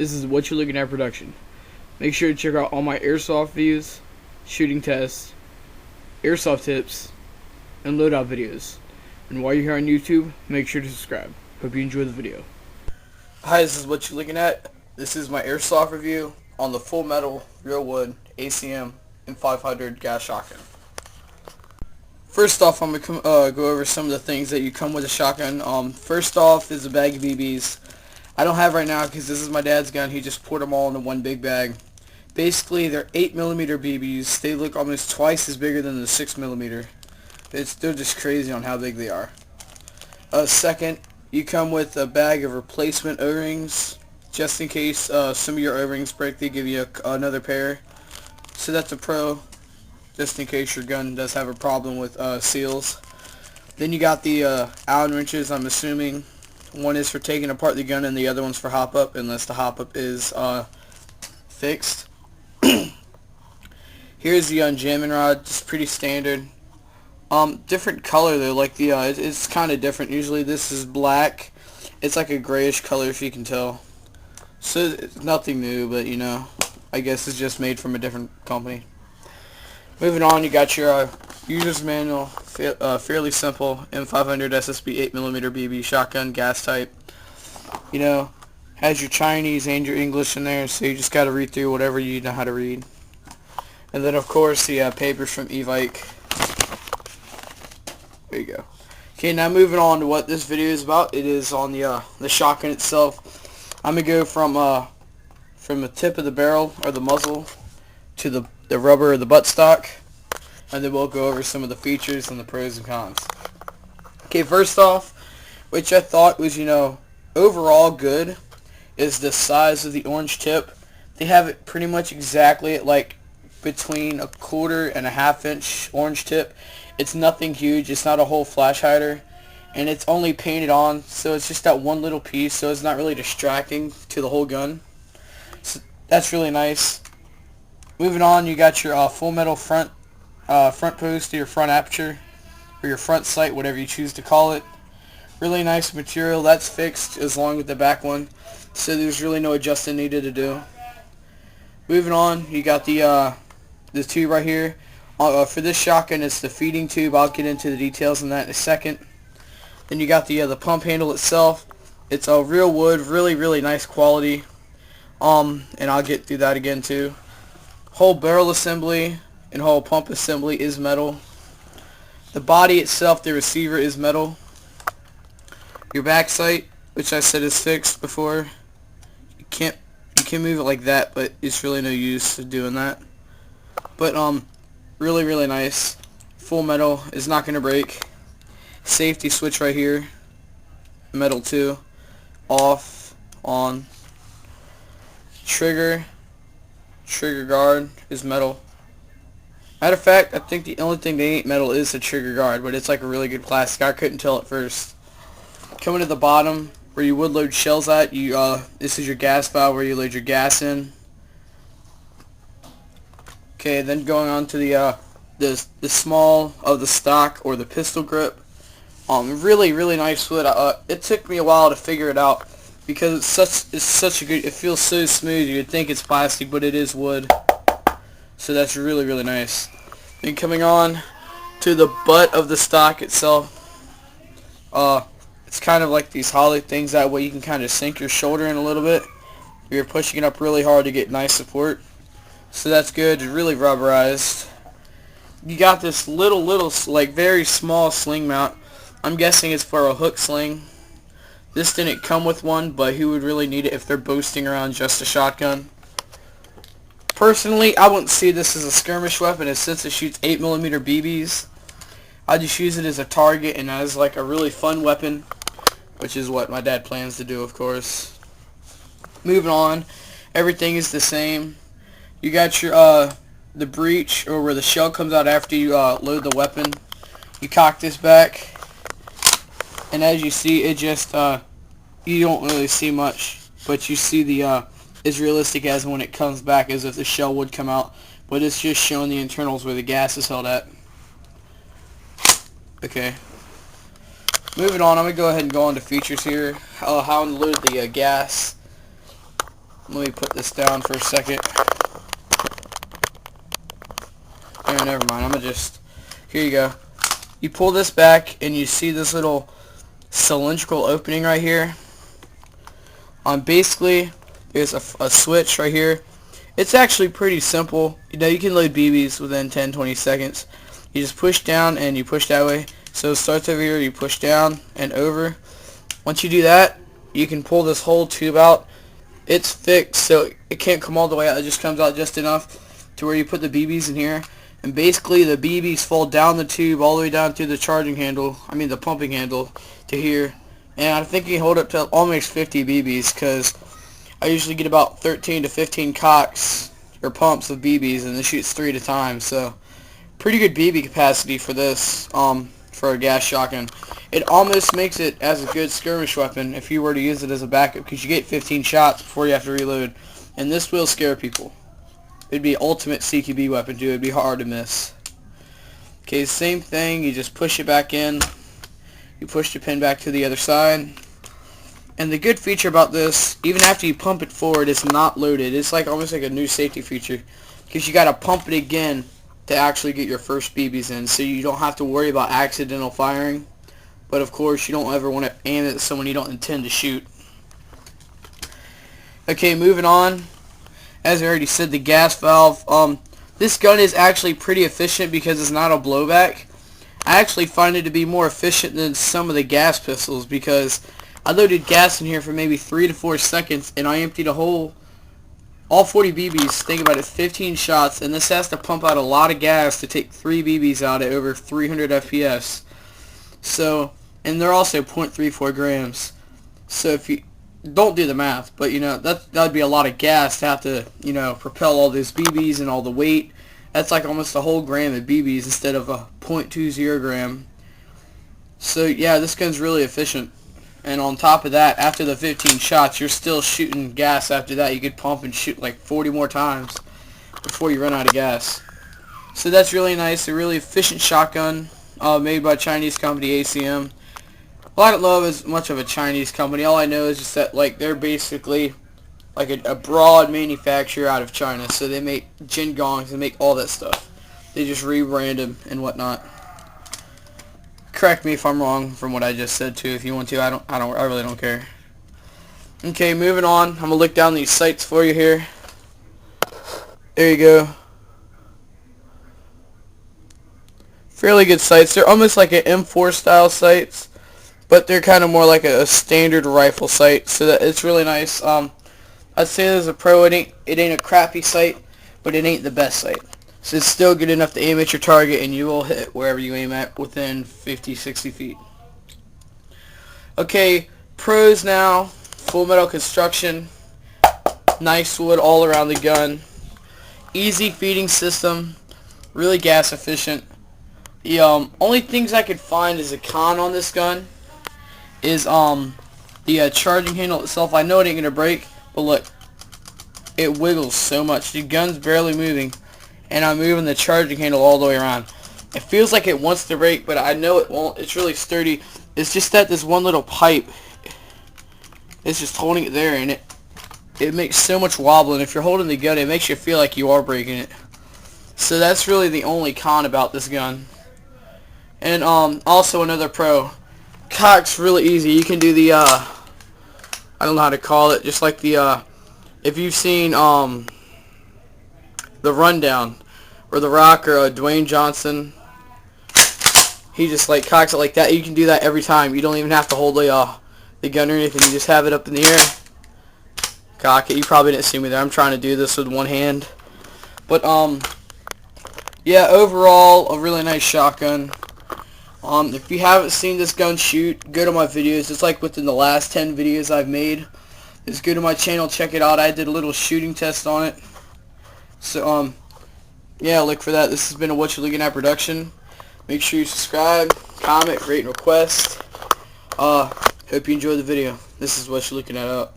This is What You're Looking At production. Make sure to check out all my airsoft views, shooting tests, airsoft tips, and loadout videos. And while you're here on YouTube, make sure to subscribe. Hope you enjoy the video. Hi, this is What You're Looking At. This is my airsoft review on the full metal, real wood, ACM, m500 gas shotgun. First off, I'm going to go over some of the things that you come with a shotgun. First off is a bag of BBs. I don't have right now because this is my dad's gun. He just poured them all into one big bag. Basically, they're 8mm BBs. They look almost twice as bigger than the 6mm. They're just crazy on how big they are. Second, you come with a bag of replacement O-rings. Just in case some of your O-rings break, they give you another pair. So that's a pro, just in case your gun does have a problem with seals. Then you got the Allen wrenches, I'm assuming. One is for taking apart the gun and the other one's for hop-up, unless the hop-up is fixed. Here's the jamming rod, just pretty standard. Different color though, like the it's kind of different. Usually this is black. It's like a grayish color if you can tell. So it's nothing new, but you know, I guess it's just made from a different company. Moving on, you got your user's manual, fairly simple, m500 SSB 8mm BB shotgun, gas type. You know, has your Chinese and your English in there, so you just got to read through whatever you know how to read. And then of course the papers from Evike. There you go. Okay, now moving on to what this video is about. It is on the shotgun itself. I'm gonna go from the tip of the barrel or the muzzle to the rubber or the buttstock, and then we'll go over some of the features and the pros and cons. Okay, first off, which I thought was, you know, overall good, is the size of the orange tip. They have it pretty much exactly at like between 1/4 and a 1/2 inch orange tip. It's nothing huge. It's not a whole flash hider, and it's only painted on, so it's just that one little piece, so it's not really distracting to the whole gun. So that's really nice. Moving on, you got your full metal front post, or your front aperture, or your front sight, whatever you choose to call it. Really nice material. That's fixed as long as the back one, so there's really no adjusting needed to do. Moving on, you got the tube right here. For this shotgun, it's the feeding tube. I'll get into the details on that in a second. Then you got the pump handle itself. It's a real wood, really nice quality. And I'll get through that again too. Whole barrel assembly and whole pump assembly is metal. The body itself, the receiver, is metal. Your back sight, which I said is fixed before, you can move it like that, but it's really no use of doing that. But really nice. Full metal, is not going to break. Safety switch right here, metal too. Off, on. Trigger guard is metal. Matter of fact, I think the only thing that ain't metal is the trigger guard, but it's like a really good plastic. I couldn't tell at first. Coming to the bottom, where you would load shells at, this is your gas valve where you load your gas in. Okay, then going on to the small of the stock, or the pistol grip. Really nice wood. It took me a while to figure it out, because it's such a good, it feels so smooth. You'd think it's plastic, but it is wood. So that's really nice. Then coming on to the butt of the stock itself, it's kind of like these hollow things, that way you can kind of sink your shoulder in a little bit. You're pushing it up really hard to get nice support. So that's good. It's really rubberized. You got this little like very small sling mount. I'm guessing it's for a hook sling. This didn't come with one, but who would really need it if they're boasting around just a shotgun? Personally, I wouldn't see this as a skirmish weapon, and since it shoots 8mm BBs, I just use it as a target and as like a really fun weapon, which is what my dad plans to do, of course. Moving on, everything is the same. You got your the breech, or where the shell comes out after you load the weapon. You cock this back, and as you see, it just you don't really see much, but you see the as realistic as when it comes back, as if the shell would come out, but it's just showing the internals where the gas is held at. Okay, moving on, I'm going to go ahead and go on to features here. How to load the gas. Let me put this down for a second. Oh, never mind. I'm gonna just, here you go. You pull this back and you see this little cylindrical opening right here. Basically, there's a switch right here. It's actually pretty simple. You know, you can load BBs within 10-20 seconds. You just push down and you push that way. So it starts over here, you push down and over. Once you do that, you can pull this whole tube out. It's fixed, so it can't come all the way out. It just comes out just enough to where you put the BBs in here. And basically the BBs fall down the tube all the way down to the charging handle, the pumping handle to here. And I think you can hold up to almost 50 BBs, because I usually get about 13 to 15 cocks or pumps of BBs, and this shoots 3 at a time. So pretty good BB capacity for this, for a gas shotgun. It almost makes it as a good skirmish weapon if you were to use it as a backup, because you get 15 shots before you have to reload, and this will scare people. It'd be ultimate CQB weapon too. It'd be hard to miss. Okay, same thing. You just push it back in. You push the pin back to the other side. And the good feature about this, even after you pump it forward, it's not loaded. It's like almost like a new safety feature, because you got to pump it again to actually get your first BBs in, so you don't have to worry about accidental firing. But of course, you don't ever want to aim it at someone you don't intend to shoot. Okay, moving on. As I already said, the gas valve. This gun is actually pretty efficient because it's not a blowback. I actually find it to be more efficient than some of the gas pistols, because I loaded gas in here for maybe 3 to 4 seconds and I emptied all 40 BBs, think about it, 15 shots, and this has to pump out a lot of gas to take 3 BBs out at over 300 FPS. So, and they're also 0.34 grams. So if you don't do the math, but that'd be a lot of gas to have to, propel all those BBs and all the weight. That's like almost a whole gram of BBs instead of a 0.20 gram. So yeah, this gun's really efficient. And on top of that, after the 15 shots, you're still shooting gas after that. You could pump and shoot like 40 more times before you run out of gas. So that's really nice. A really efficient shotgun, made by a Chinese company, ACM. Well, I don't know as much of a Chinese company. All I know is just that they're basically like a broad manufacturer out of China. So they make Jin Gongs, they make all that stuff. They just rebrand them and whatnot. Correct me if I'm wrong from what I just said too. If you want to, I really don't care. Okay, moving on. I'm gonna look down these sights for you here. There you go. Fairly good sights. They're almost like an M4 style sights, but they're kind of more like a standard rifle sight, so that it's really nice. I'd say as a pro, it ain't a crappy sight, but it ain't the best sight. So it's still good enough to aim at your target, and you will hit wherever you aim at within 50, 60 feet. Okay, pros now. Full metal construction. Nice wood all around the gun. Easy feeding system. Really gas efficient. The only things I could find as a con on this gun is the charging handle itself. I know it ain't gonna break, but look, it wiggles so much. The gun's barely moving, and I'm moving the charging handle all the way around. It feels like it wants to break, but I know it won't. It's really sturdy. It's just that this one little pipe is just holding it there, and it makes so much wobble, and if you're holding the gun, it makes you feel like you are breaking it. So that's really the only con about this gun. And also another pro. Cock's really easy. You can do the I don't know how to call it, just like the if you've seen The Rundown, or The Rock, or Dwayne Johnson, he just cocks it like that. You can do that every time. You don't even have to hold the gun or anything. You just have it up in the air, cock it. You probably didn't see me there. I'm trying to do this with one hand, but yeah, overall a really nice shotgun. If you haven't seen this gun shoot, go to my videos. It's like within the last 10 videos I've made. Just go to my channel, check it out. I did a little shooting test on it. So, yeah, look for that. This has been a What You Looking At production. Make sure you subscribe, comment, rate, and request. Hope you enjoyed the video. This is What You Looking At out.